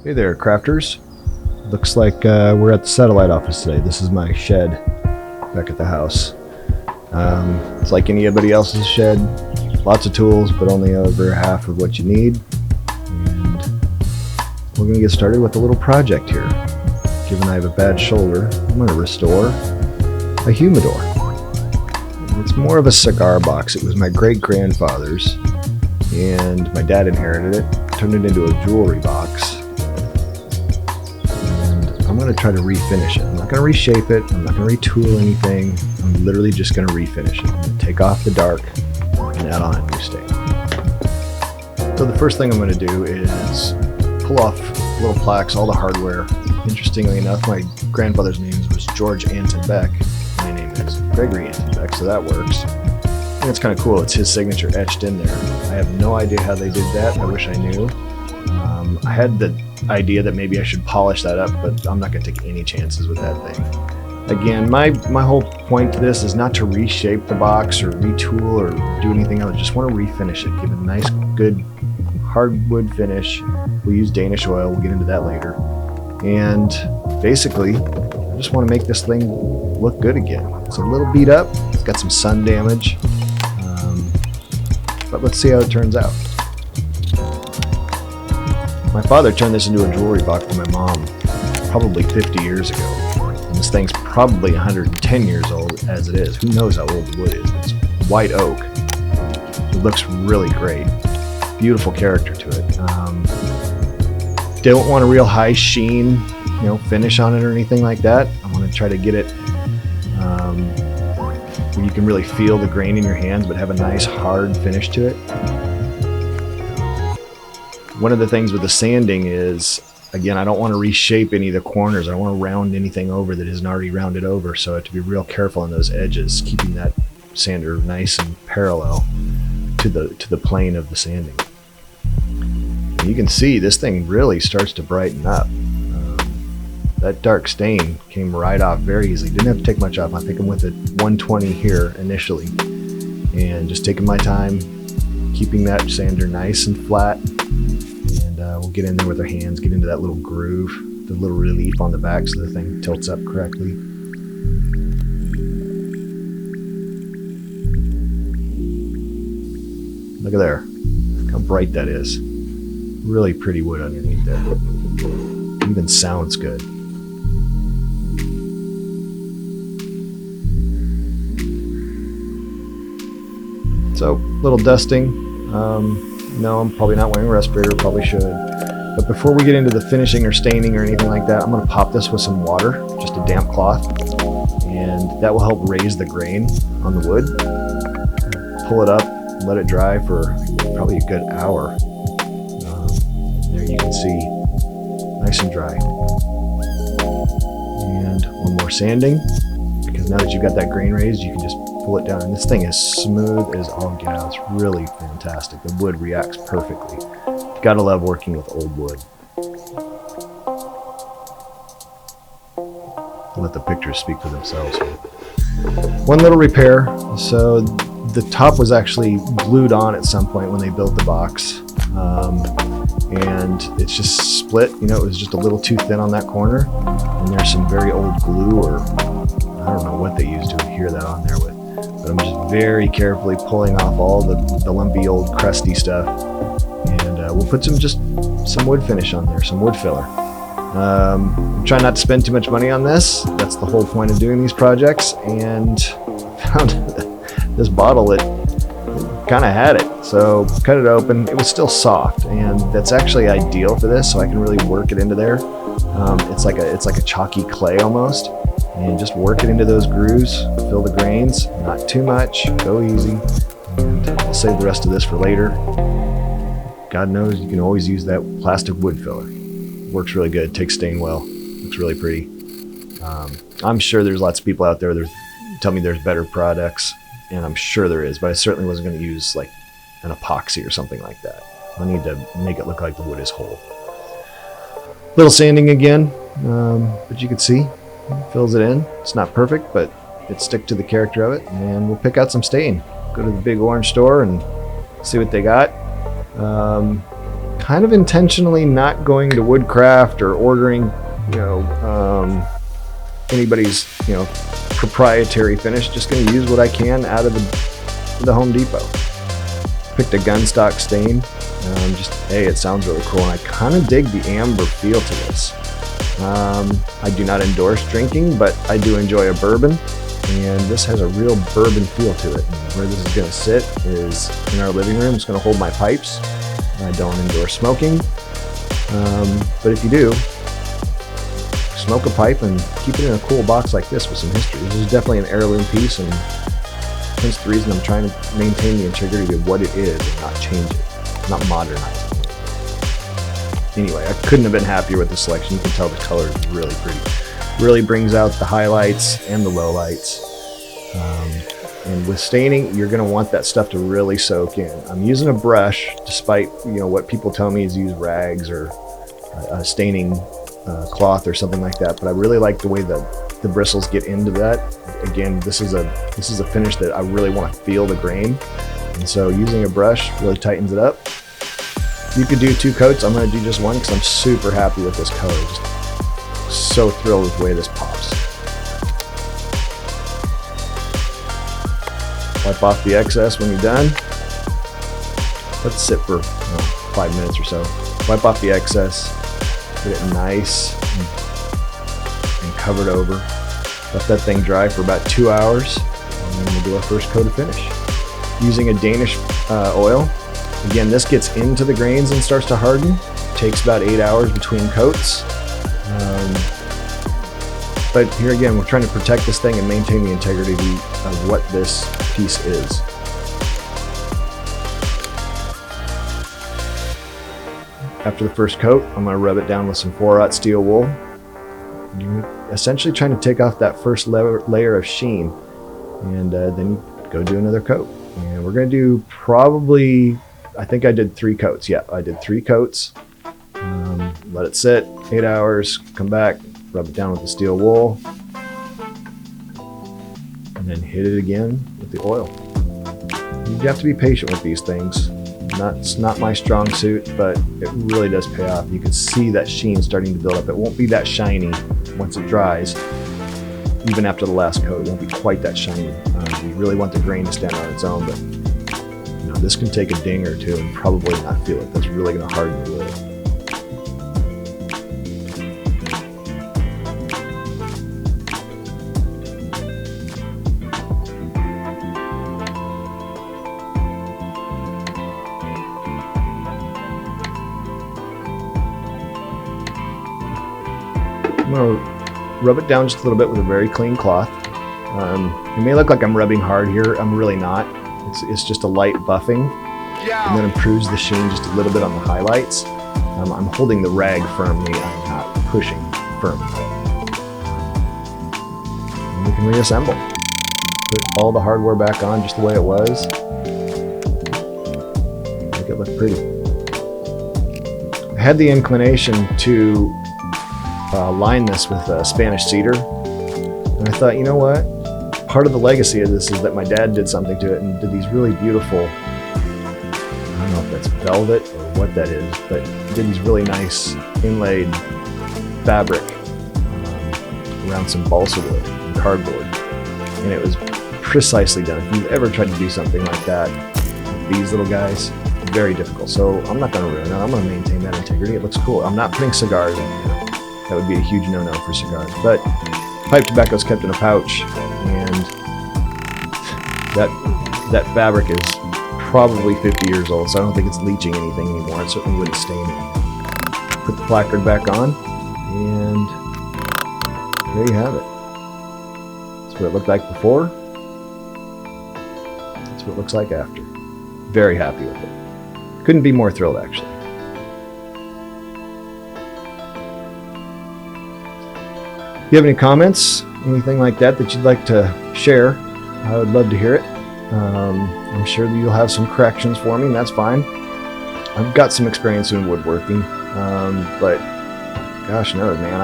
Hey there, crafters. Looks like we're at the satellite office today. This is my shed back at the house. It's like anybody else's shed. Lots of tools, but only over half of what you need. And we're going to get started with a little project here. Given I have a bad shoulder, I'm going to restore a humidor. It's more of a cigar box. It was my great-grandfather's, and my dad inherited it, turned it into a jewelry box. I'm going to try to refinish it. I'm not going to reshape it. I'm not going to retool anything. I'm literally just going to refinish it. I'm going to take off the dark and add on a new stain. So the first thing I'm going to do is pull off little plaques, all the hardware. Interestingly enough, my grandfather's name was George Anton Beck. My name is Gregory Anton Beck, so that works. And it's kind of cool. It's his signature etched in there. I have no idea how they did that. I wish I knew. I had the idea that maybe I should polish that up, but I'm not going to take any chances with that thing. Again, my whole point to this is not to reshape the box or retool or do anything else. I just want to refinish it, give it a nice, good hardwood finish. We'll use Danish oil. We'll get into that later. And basically, I just want to make this thing look good again. It's a little beat up. It's got some sun damage. But let's see how it turns out. My father turned this into a jewelry box for my mom probably 50 years ago. And this thing's probably 110 years old as it is. Who knows how old the wood is? It's white oak. It looks really great. Beautiful character to it. Don't want a real high sheen, finish on it or anything like that. I want to try to get it where you can really feel the grain in your hands but have a nice hard finish to it. One of the things with the sanding is, again, I don't want to reshape any of the corners. I don't want to round anything over that isn't already rounded over, so I have to be real careful on those edges, keeping that sander nice and parallel to the plane of the sanding. And you can see this thing really starts to brighten up. That dark stain came right off very easily. Didn't have to take much off. I think I'm with it 120 here initially, and just taking my time, keeping that sander nice and flat. We'll get in there with our hands, get into that little groove, the little relief on the back so the thing tilts up correctly. Look at there, how bright that is. Really pretty wood underneath there. Even sounds good. So, little dusting. No, I'm probably not wearing a respirator, probably should. But before we get into the finishing or staining or anything like that, I'm going to pop this with some water, just a damp cloth, and that will help raise the grain on the wood. Pull it up, let it dry for probably a good hour. There you can see, nice and dry. And one more sanding, because now that you've got that grain raised, you can just pull it down, and this thing is smooth as all get out. It's really fantastic. The wood reacts perfectly. Gotta love working with old wood. I'll let the pictures speak for themselves here. One little repair. So the top was actually glued on at some point when they built the box, and it's just split. It was just a little too thin on that corner, and there's some very old glue, or I don't know what they used to adhere that on there with. But I'm just very carefully pulling off all the lumpy old crusty stuff, and we'll put some wood finish on there, some wood filler. I'm trying not to spend too much money on this. That's the whole point of doing these projects, and found this bottle, it kind of had it. So cut it open. It was still soft, and that's actually ideal for this, so I can really work it into there. It's like a chalky clay almost. And just work it into those grooves, fill the grains, not too much, go easy. And I'll save the rest of this for later. God knows you can always use that plastic wood filler. Works really good, takes stain well, looks really pretty. I'm sure there's lots of people out there that tell me there's better products, and I'm sure there is, but I certainly wasn't going to use like an epoxy or something like that. I need to make it look like the wood is whole. Little sanding again, but you can see, fills it in. It's not perfect, but it sticks to the character of it, and we'll pick out some stain. Go to the big orange store and see what they got. kind of intentionally not going to Woodcraft or ordering, anybody's, proprietary finish. Just going to use what I can out of the Home Depot. Picked a gunstock stain. It sounds really cool, and I kind of dig the amber feel to this. I do not endorse drinking, but I do enjoy a bourbon, and this has a real bourbon feel to it. And where this is going to sit is in our living room. It's going to hold my pipes. I don't endorse smoking, but if you do, smoke a pipe and keep it in a cool box like this with some history. This is definitely an heirloom piece, and hence the reason I'm trying to maintain the integrity of what it is and not change it, not modernize it. Anyway, I couldn't have been happier with the selection. You can tell the color is really pretty. Really brings out the highlights and the lowlights. And with staining, you're going to want that stuff to really soak in. I'm using a brush, despite what people tell me is use rags or a staining cloth or something like that. But I really like the way the bristles get into that. Again, this is a finish that I really want to feel the grain, and so using a brush really tightens it up. You could do 2 coats. I'm going to do just 1 because I'm super happy with this color. Just so thrilled with the way this pops. Wipe off the excess when you're done. Let it sit for 5 minutes or so. Wipe off the excess. Get it nice and covered over. Let that thing dry for about 2 hours, and then we'll do our first coat of finish. Using a Danish oil. Again, this gets into the grains and starts to harden. It takes about 8 hours between coats. But here again, we're trying to protect this thing and maintain the integrity of what this piece is. After the first coat, I'm going to rub it down with some 4/0 steel wool. You're essentially trying to take off that first layer of sheen, and then you go do another coat. And we're going to do probably, I think I did 3 coats. Yeah, I did 3 coats. Let it sit 8 hours, come back, rub it down with the steel wool, and then hit it again with the oil. You have to be patient with these things. It's not my strong suit, but it really does pay off. You can see that sheen starting to build up. It won't be that shiny once it dries. Even after the last coat, it won't be quite that shiny. You really want the grain to stand on its own, but this can take a ding or 2 and probably not feel it. That's really going to harden the wood. I'm going to rub it down just a little bit with a very clean cloth. It may look like I'm rubbing hard here. I'm really not. It's just a light buffing, and then improves the sheen just a little bit on the highlights. I'm holding the rag firmly. I'm not pushing firmly. And we can reassemble. Put all the hardware back on just the way it was. Make it look pretty. I had the inclination to line this with Spanish cedar, and I thought, you know what? Part of the legacy of this is that my dad did something to it and did these really beautiful, I don't know if that's velvet or what that is, but he did these really nice inlaid fabric around some balsa wood and cardboard, and it was precisely done. If you've ever tried to do something like that with these little guys, very difficult. So I'm not going to ruin it. I'm going to maintain that integrity. It looks cool. I'm not putting cigars in here. That would be a huge no-no for cigars, but pipe tobacco is kept in a pouch, and that fabric is probably 50 years old, so I don't think it's leaching anything anymore. It certainly wouldn't stain anything. Put the placard back on, and there you have it. That's what it looked like before. That's what it looks like after. Very happy with it. Couldn't be more thrilled, actually. If you have any comments, anything like that you'd like to share, I would love to hear it. I'm sure that you'll have some corrections for me, and that's fine. I've got some experience in woodworking, but gosh knows, man,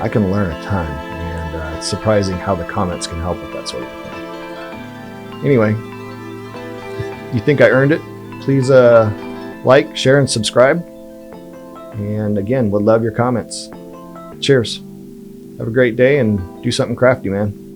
I can learn a ton, and it's surprising how the comments can help with that sort of thing. Anyway, if you think I earned it, please like, share, and subscribe. And again, would love your comments. Cheers. Have a great day and do something crafty, man.